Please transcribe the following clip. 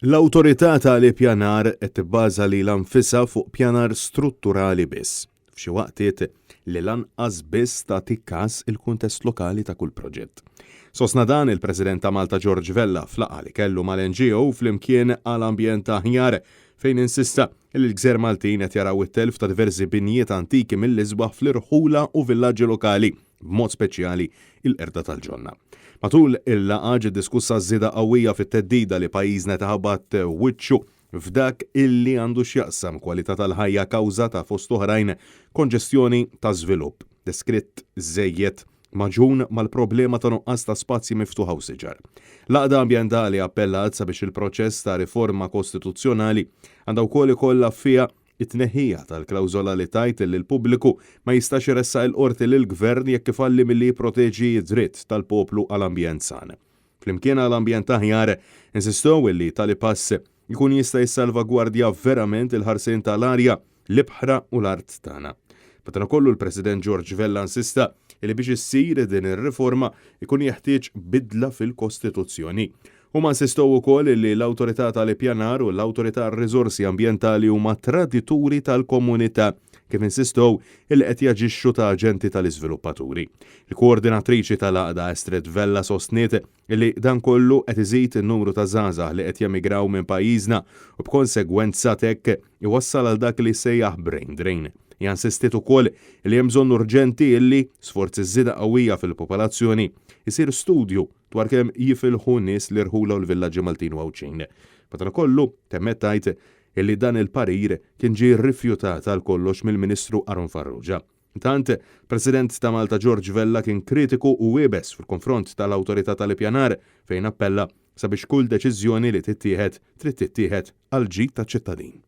L-awtorità tal-ippjanar qed tibbaża lilha nfisha fuq pjanar strutturali biss, f'xi waqtiet li lanqas biss tagħti każ il-kuntest lokali ta' kull proġett. Sostna dan il-President ta' Malta George Vella f'laqgħa li kellu mal-NGO flimkien għall-ambjent aħjar fejn insista li l-Gżer Maltin qed jaraw it-telf ta' diversi binjiet antiki mill-isbaħ fl-irħula u villaġġi lokali, b'mod speċjali il-Qerda tal-Ġonna. Matul il-laqgħa ġiet diskussa żieda qawwija fit-teddida li pajjiżna taħabat wiċċu f'dak illi għandu x'jaqsam kwalità tal-ħajja kawżata fost oħrajn konġestjoni ta' żvilupp, deskritt żejjed maġun mal-problema ta' nuqqas ta' spazji miftuħa u siġar. L-għaqda ambjentali appellat sabiex il-proċess ta' riforma kostituzzjonali għandha wkoll ikollha fiha it-tneħħija tal-klawżola li tajt li l-pubbliku ma jistax iressaq il-qorti lill-gvern jekk ifalli milli jipproteġi d-dritt tal-poplu għall-ambjent san. Flimkien għall-ambjent aħjar insistew li tali pass jkun jista' jissalvagwardja verament il-ħarsien tal-arja, l-ibħra u l-art tagħna. Madankollu l-President George Vella insista li biex issir din ir-riforma jkun jeħtieġ bidla fil-Kostituzzjoni. Huma nsistow ukoll li l-Awtorità tal-Ippjanar u l-Awtorità għar-Riżorsi Ambjentali huma tradituri tal-komunità kif insistow li qed jaġixxu ta' aġenti tal-iżviluppaturi. Il-koordinatriċi tal-għaqda Estrid Vella sostniet li dan kollu qed iżid in-numru ta' żgħażagħ li qed jemigraw minn pajjiżna u b'konsegwenza hekk iwassal għal dak li sejjaħ brain drain. Jansistiet ukoll li hemm bżonn urġenti illi sforzi żieda qawwija fil-popolazzjoni isir studju dwar kemm jifilħu nies li rħula u l-villaġġi Maltin wawċin. Madankollu temmet tgħid illi dan il-parir kien ġie rrifjutat għal kollox mill-Ministru Aaron Farrugia. Intant, President ta' Malta George Vella kien kritiku u wiebes fil-konfront tal-Awtorità tal-Ippjanar fejn appella sabiex kull deċiżjoni li tittieħed trid tittieħed għal ġid taċ-ċittadin.